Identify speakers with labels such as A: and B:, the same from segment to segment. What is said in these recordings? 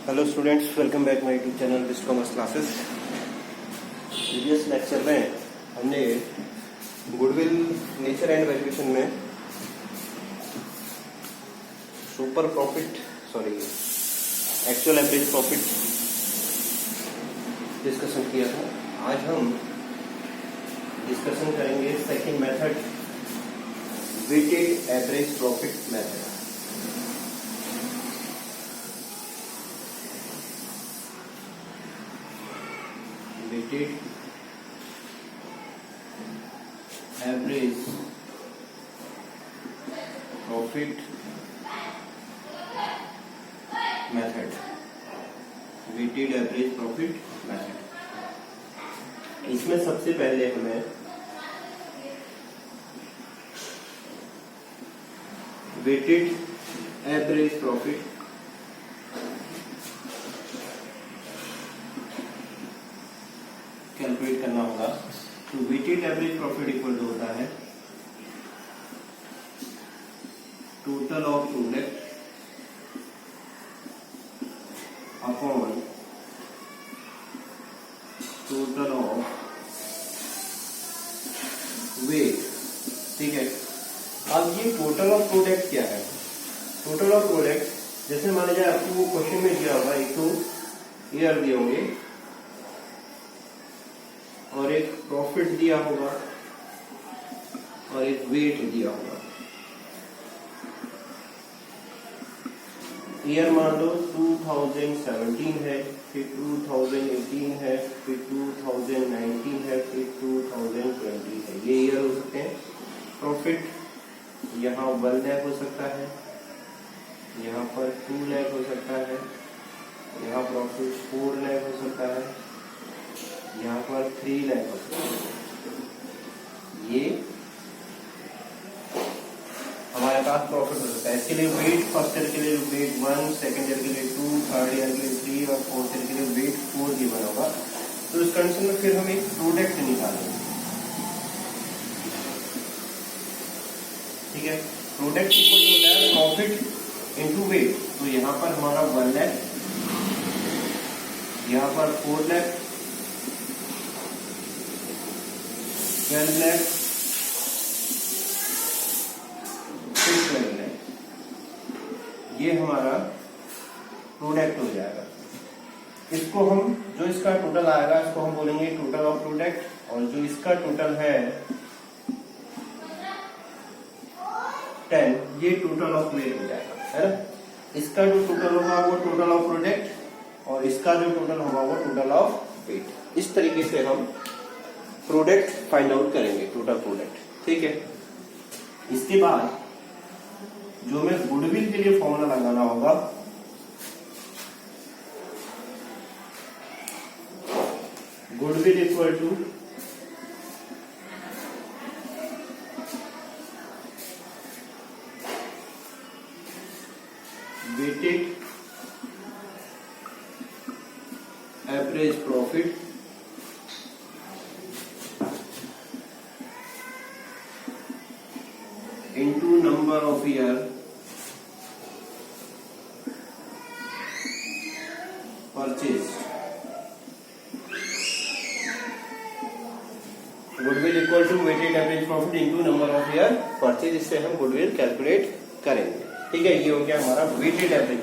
A: Hello students, welcome back my YouTube channel Bisht commerce classes. Previous lecture में हमने goodwill nature and valuation में super profit actual average profit discussion किया था। आज हम डिस्कशन करेंगे second method, weighted average profit method. Weighted average profit method, weighted average profit method. इसमें सबसे पहले हमें वेटेड एवरेज प्रॉफिट कैलकुलेट करना होगा। तो weighted average profit equal to होता है total of product upon total of weight. ठीक है, अब ये टोटल ऑफ प्रोडक्ट क्या है? टोटल ऑफ प्रोडक्ट जैसे मान लीजिए आपको वो क्वेश्चन में दिया होगा, एक तो ईयर दिए होंगे और एक प्रॉफिट दिया होगा और एक वेट दिया होगा। ईयर मान लो 2017 है, फिर 2018 है, फिर 2019 है, फिर 2020 है। ये ईयर हो सकते हैं। प्रॉफिट यहाँ 1 लाख हो सकता है, यहाँ पर 2 लाख हो सकता है, यहाँ प्रॉफिट 4 लाख हो सकता है, यहाँ पर 3 लाख हो सकता है। ये हमारे पास प्रॉफिट हो सकता है। इसके लिए वेट फर्स्ट ईयर के लिए वेट 1, सेकंड ईयर के लिए 2, थर्ड ईयर के लिए 3 और फोर्थ ईयर के लिए वेट 4 गिवन होगा। तो इस कंडीशन में फिर हम एक प्रोडक्ट निकालेंगे। ठीक है, प्रोडक्ट इक्वल टू होता है प्रॉफिट इनटू वेट। तो यहाँ पर हमारा 1 लाख, यहाँ पर 4 लाख, 12 लाख, 12 लाख, ये हमारा प्रोडक्ट हो जाएगा। इसको हम जो इसका टोटल आएगा इसको हम बोलेंगे टोटल ऑफ प्रोडक्ट, और जो इसका टोटल है 10, ये टोटल ऑफ वेट हो जाएगा, है ना। इसका जो टोटल होगा वो टोटल ऑफ प्रोडक्ट और इसका जो टोटल होगा वो टोटल ऑफ वेट। इस तरीके से हम प्रोडक्ट फाइंड आउट करेंगे, टोटल प्रोडक्ट। ठीक है, इसके बाद जो हमें गुडविल के लिए फॉर्मूला लगाना होगा, goodwill equal to weighted average profit into number of year purchased। Goodwill equal to weighted average profit into number of year purchase. इससे हम गुडविल कैलकुलेट करेंगे। ठीक है, ये हो गया हमारा वेटेड एवरेज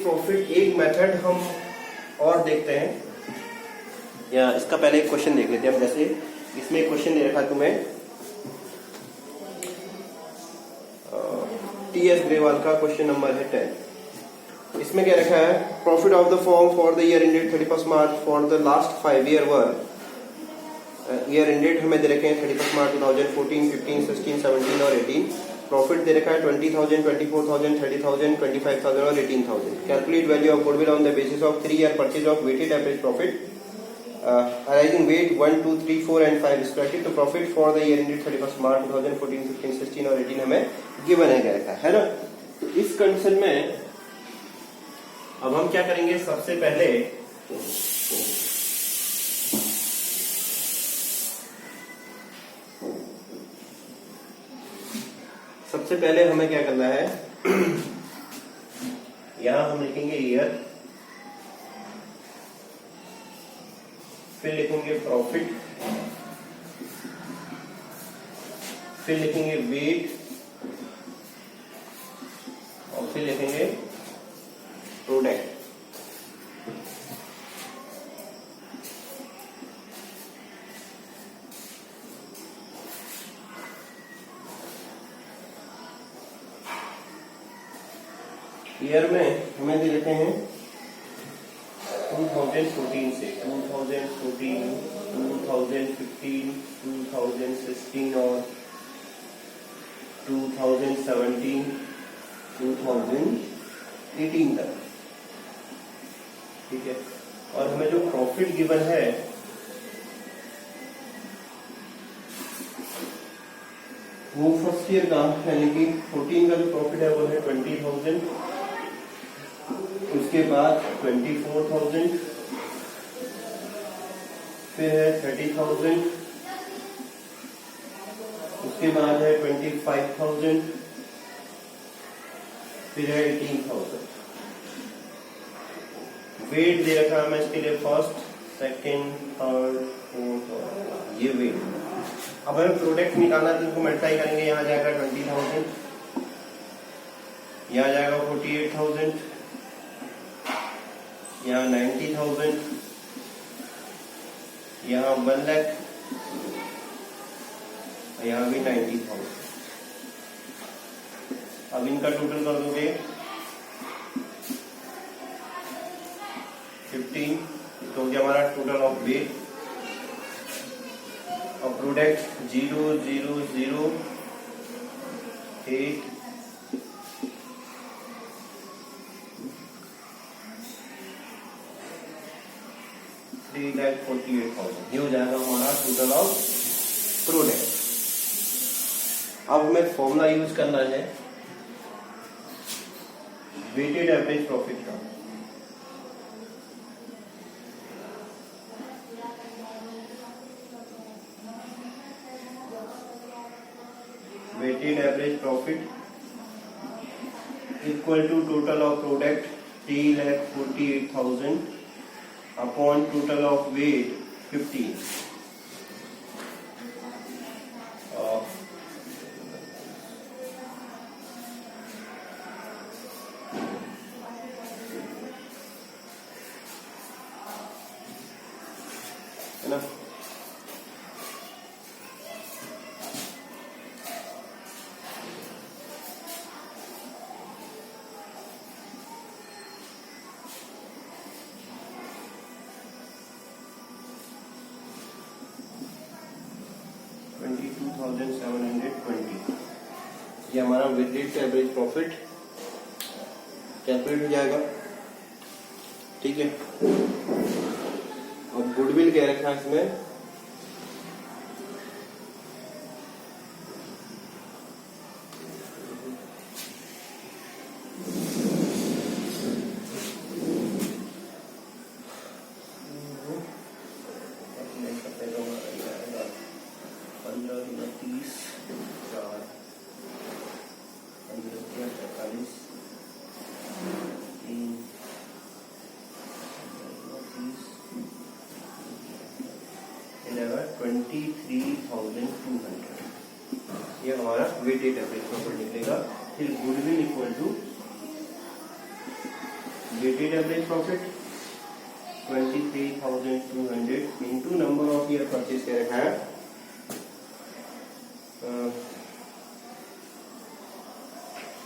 A: प्रॉफिट। एक मेथड हम और देखते हैं, या इसका पहले एक क्वेश्चन देख लेते हैं। अब जैसे इसमें क्वेश्चन दे रखा तुम्हें टीएस ग्रेवाल का, क्वेश्चन नंबर है 10। इसमें क्या रखा है? Profit of the firm for the year ended 31 March for the last 5 year were. Year ended हमें दे रखे हैं 31 मार्च 2014, 15, 16, 17 और 18। प्रॉफिट दे रखा है 20,000, 24,000, 30,000, 25,000 और 18,000। Calculate value of goodwill on the basis of 3 year purchase of weighted average profit arising weight 1, 2, 3, 4 and 5 respectively। तो profit for the year ended 31 मार्च 2014, 15, 16 और 18 हमें गिवन है ना। तो इस कंडीशन में अब हम क्या करेंगे? सबसे पहले सबसे पहले हमें क्या करना है, यहां हम लिखेंगे ईयर, फिर लिखेंगे प्रॉफिट, फिर लिखेंगे वेट और फिर लिखेंगे प्रोडक्ट। ईयर में हमें दे देते हैं 2014 से 2014, 2015, 2016 और 2017, 2018 तक। ठीक है, और हमें जो प्रॉफिट गिवन है वो फर्स्ट ईयर का यानी कि 14 का जो प्रॉफिट है वो है 20,000, उसके बाद 24,000, फिर है 30,000, उसके बाद है 25,000, फिर है 18,000। वेट दे रखा है मैं इसके लिए फर्स्ट, सेकंड, थर्ड, फोर्थ, ये वेट। अब हमें प्रोडक्ट निकालना है तो इसको मल्टीप्लाई करेंगे, यहाँ जाएगा 20,000, यहाँ जाएगा 48,000, यहाँ 90,000, यहाँ 1 लाख, यहाँ भी 90,000। अब इनका टोटल कर दोगे 15, तो क्या हमारा टोटल ऑफ वेट और प्रोडक्ट 0,008 3,48,000। ये हो जाएगा हमारा टोटल ऑफ प्रोडक्ट। अब हमें फॉर्मूला यूज करना है वेटेड एवरेज प्रॉफिट का। Weighted average profit equal to total of product 3,48,000 upon total of weight 15। है ना, ये हमारा वेटेड एवरेज प्रॉफिट कैलकुलेट हो जाएगा। ठीक है, और गुडविल क्या रखा है इसमें, ये हमारा वेटेड एवरेज प्रॉफिट निकलेगा। फिर goodwill equal to weighted average profit 23,200 into number of year purchase क्या रखा है,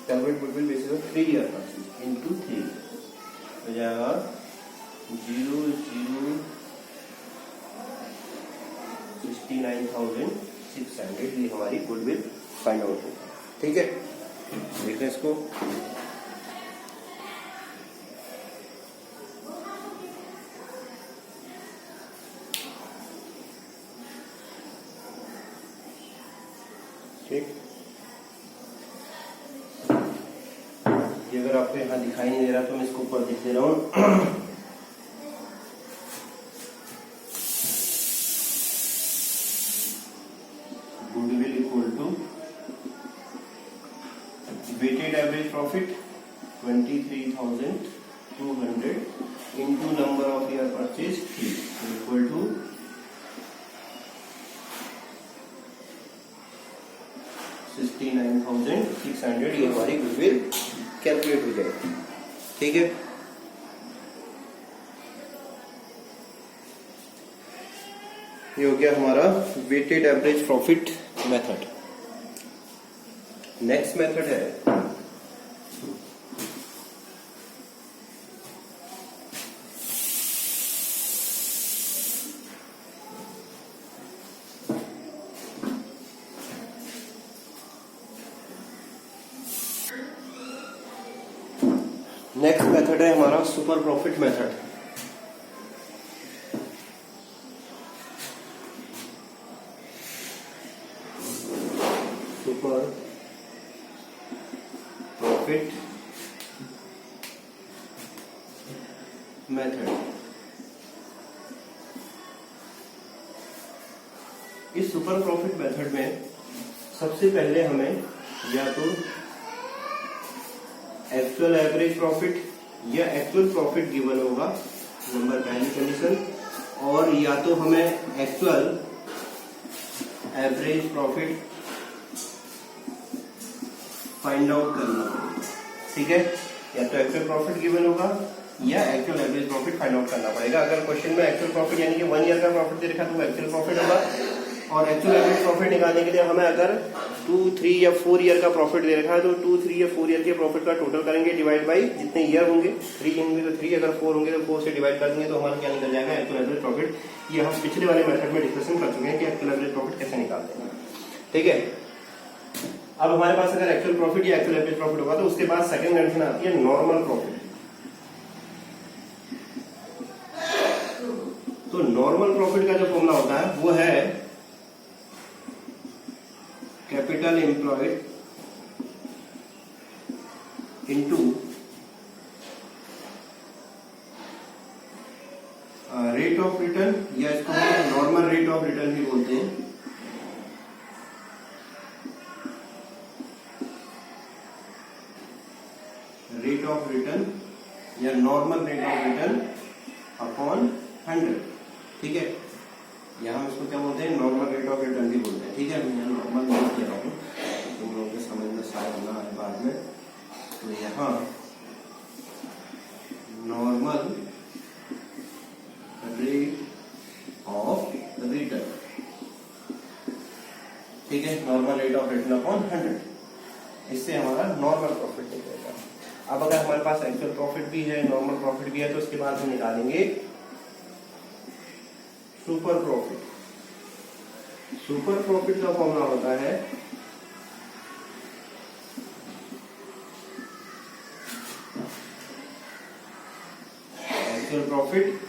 A: calculate goodwill basis of 3 year purchase into 3 हो जाएगा 69,600। ये हमारी गुडविल फाइंड आउट होगी। ठीक है, देखते हैं इसको। ठीक, ये अगर आपको यहाँ दिखाई नहीं दे रहा तो मैं इसको ऊपर लिख दे रहा हूँ। Goodwill equal to weighted average profit 23,200 into number of year purchase 3 equal to 69,600। ये हमारी गुडविल कैलकुलेट हो जाएगी। ठीक है, ये हो गया हमारा weighted average profit method. Next method है हमारा super profit method. Super profit method. इस सुपर प्रॉफिट मेथड में सबसे पहले हमें या तो एक्चुअल एवरेज प्रॉफिट या एक्चुअल प्रॉफिट गिवन होगा, नंबर पहली कंडीशन, और या तो हमें actual average profit find out करना पड़ेगा। ठीक है, या तो एक्चुअल प्रॉफिट गिवन होगा या actual average profit find out करना पड़ेगा। अगर क्वेश्चन में एक्चुअल प्रॉफिट यानी कि 1 ईयर का प्रॉफिट दे रखा तो वो एक्चुअल प्रॉफिट होगा, और एक्चुअल एवरेज प्रॉफिट निकालने के लिए हमें अगर 2, 3 या 4 ईयर का प्रॉफिट दे रखा है तो 2, 3 या 4 ईयर के प्रॉफिट का टोटल करेंगे डिवाइड बाई जितने ईयर होंगे। 3 होंगे तो 3, अगर 4 होंगे तो 4 से डिवाइड कर देंगे तो हमारा क्या निकल जाएगा, एक्चुअल एवरेज प्रॉफिट। ये हम पिछले वाले मेथड में डिस्कशन कर चुके हैं कि एक्चुअल एवरेज प्रॉफिट कैसे निकालते हैं। ठीक है, अब हमारे पास अगर एक्चुअल प्रॉफिट या एक्चुअल एवरेज प्रॉफिट होगा तो उसके बाद सेकंड कंडीशन आती है नॉर्मल प्रॉफिट। तो नॉर्मल प्रॉफिट का जो फॉर्मूला होता है वो है capital employed into rate of return, या इसको हम नॉर्मल रेट ऑफ रिटर्न भी बोलते हैं। रेट ऑफ रिटर्न या normal rate of return upon 100। ठीक है, यहाँ हम इसको क्या बोलते हैं, नॉर्मल रेट ऑफ रिटर्न भी बोलते हैं। ठीक है, मैं नॉर्मल नहीं कह रहा हूँ, तुम लोगों के समझ में शायद ना आए बाद में। तो यहाँ नॉर्मल रेट ऑफ रिटर्न, ठीक है, normal rate of return upon 100, इससे हमारा नॉर्मल प्रॉफिट निकलेगा। अब अगर हमारे पास एक्चुअल प्रॉफिट भी है, नॉर्मल प्रॉफिट भी है, तो उसके बाद हम निकालेंगे सुपर प्रॉफिट। सुपर प्रॉफिट का फॉर्मूला होता है actual profit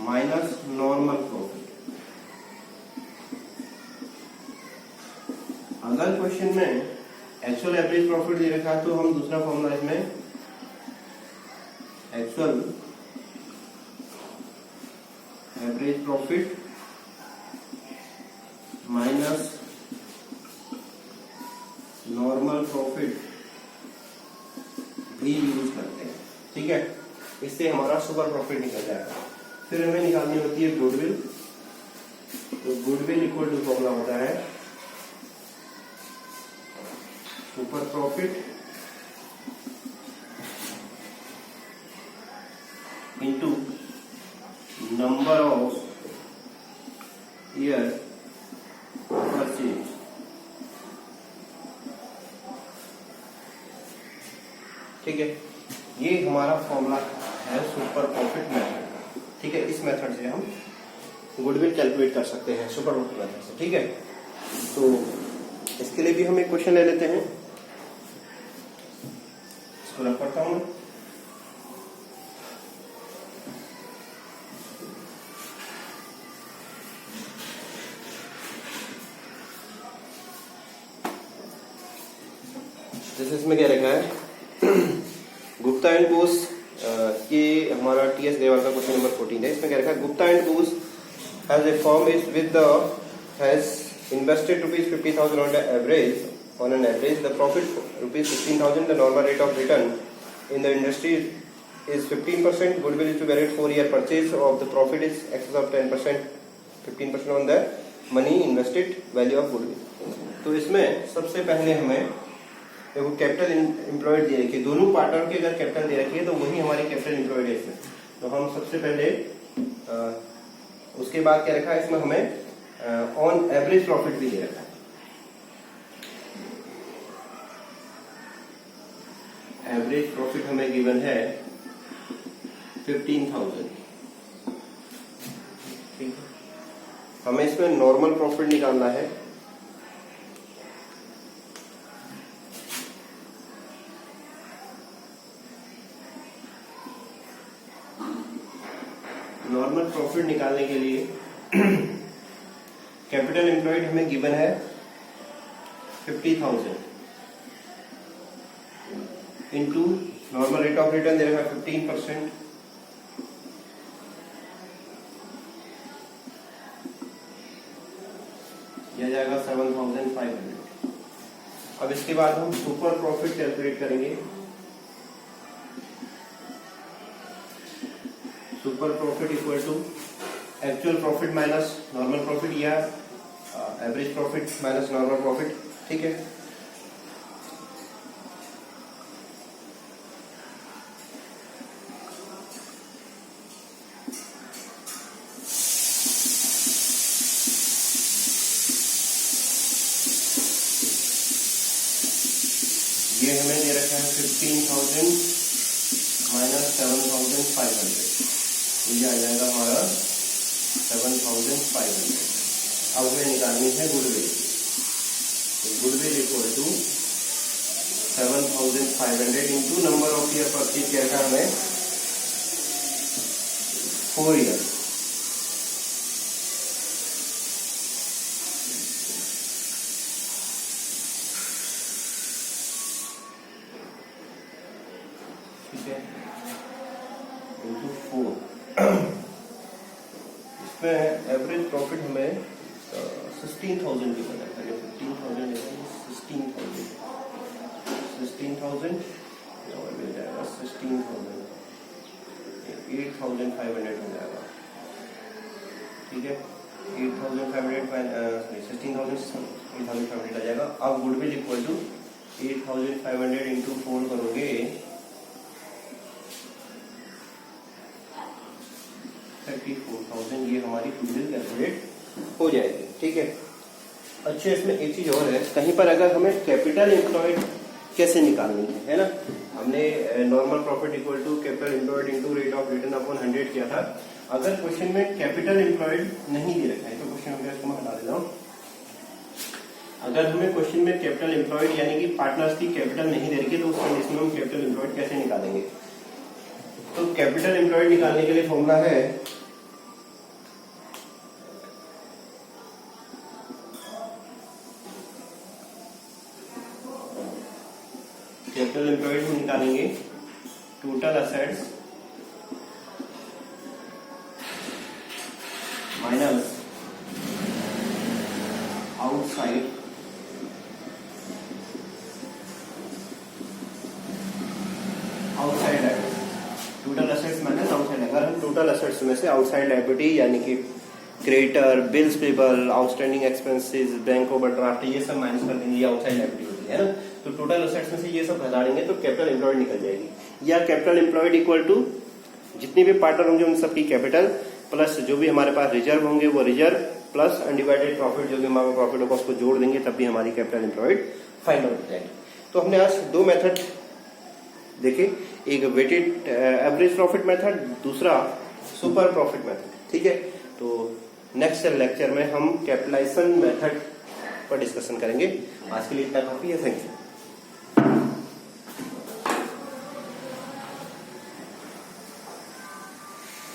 A: minus normal profit. अगर क्वेश्चन में एक्चुअल एवरेज प्रॉफिट दे रखा है तो हम दूसरा फॉर्मूला इसमें actual average profit minus normal profit भी यूज करते हैं। ठीक है, इससे हमारा सुपर प्रॉफिट निकल जाएगा। फिर हमें निकालनी होती है गुडविल। तो गुडविल इक्वल टू फॉर्मूला होता है super profit into number of year purchase. ठीक है, ये हमारा फॉर्मूला है सुपर प्रॉफिट मेथड। ठीक है, इस मेथड से हम गुडविल कैलकुलेट कर सकते हैं, सुपर प्रॉफिट मेथड से। ठीक है, तो इसके लिए भी हम एक क्वेश्चन ले लेते हैं, इसको रख पढ़ता हूं। जैसे इसमें क्या लिखा है, गुप्ता एंड बोस, ये हमारा टीएस देवाल का क्वेश्चन नंबर 14 है। इसमें क्या लिखा है, Gupta and boss has a firm is with the has invested rupees 50,000 on the average on an average the profit rupees 16,000, the normal rate of return in the industry is 15%. Goodwill is to valid 4-year purchase of the profit is excess of 10%, 15% on the money invested value of goodwill. तो इसमें सबसे पहले हमें देखो capital employed दे रखी है, दोनों partner की अगर कैपिटल दे रखी है तो वही हमारी कैपिटल एम्प्लॉयड है इसमें। तो हम सबसे पहले उसके बाद क्या रखा है इसमें हमें ऑन एवरेज प्रॉफिट भी दे रखा है। एवरेज प्रॉफिट हमें गिवन है 15,000। ठीक है, हमें इसमें नॉर्मल प्रॉफिट निकालना है। नॉर्मल प्रॉफिट निकालने के लिए कैपिटल एम्प्लॉयड हमें गिवन है 50,000 into normal rate of return दे रखा है 15%, यह जाएगा 7,500। अब इसके बाद हम सुपर प्रॉफिट कैलकुलेट करेंगे। Super profit equal to actual profit minus normal profit या average profit minus normal profit. ठीक है, ये हमें दे रखा है 15,000 माइनस 7,500, ये आ जाएगा हमारा 7,500। अब हमें निकालनी है गुडविल। तो goodwill equal to 7,500 into number of year purchase क्या था हमें 4 ईयर। ठीक है, इंटू 4। इसमें एवरेज प्रॉफिट हमें 16,000 की बना है। 15,000 16,000 और मिल जाएगा 16,000, 8,500 हो जाएगा। ठीक है, 8,500 16,000 आ जाएगा। अब गुडविल इक्वल टू 8,500 इंटू 4 करोगे 34,000, ये हमारी गुडविल कैलकुलेट हो जाएगी। ठीक है, अच्छा इसमें एक चीज और है, कहीं पर अगर हमें कैपिटल एम्प्लॉयड कैसे निकालनी है ना, हमने normal profit equal to capital employed into rate of return upon 100 किया था। अगर क्वेश्चन में कैपिटल एम्प्लॉयड नहीं दे रखा है तो क्वेश्चन में इसको मैं हटा देता हूँ। अगर हमें क्वेश्चन में कैपिटल एम्प्लॉयड यानी कि पार्टनर्स की कैपिटल नहीं दे रखी है तो उस कंडीशन में हम कैपिटल एम्प्लॉयड कैसे निकालेंगे। तो कैपिटल एम्प्लॉयड निकालने के लिए फॉर्मूला है कैपिटल एम्प्लॉयड हम निकालेंगे total assets minus outside liability. Total assets minus outside. अगर हम टोटल असेट्स में से आउटसाइड लायबिलिटी यानी कि creditor, bills payable, outstanding expenses, bank overdraft, ये सब माइनस कर देंगे, ये आउटसाइड लायबिलिटी होती है ना। तो टोटल असेट्स में से ये सब घटाएंगे तो कैपिटल एम्प्लॉयड निकल जाएगी। या कैपिटल एम्प्लॉयड इक्वल टू जितने भी पार्टनर होंगे उन सबकी कैपिटल प्लस जो भी हमारे पास रिजर्व होंगे वो रिजर्व प्लस अनडिवाइडेड प्रॉफिट जो भी हमारा प्रॉफिट होगा उसको जोड़ देंगे, तब भी हमारी कैपिटल एम्प्लॉयड फाइंड आउट हो जाएगी। तो हमने आज दो मेथड देखे, एक वेटेड एवरेज प्रॉफिट मेथड, दूसरा सुपर प्रॉफिट मेथड। ठीक है, तो नेक्स्ट लेक्चर में हम कैपिटलाइजेशन मेथड पर डिस्कशन करेंगे। आज के लिए इतना काफी है। Thank you.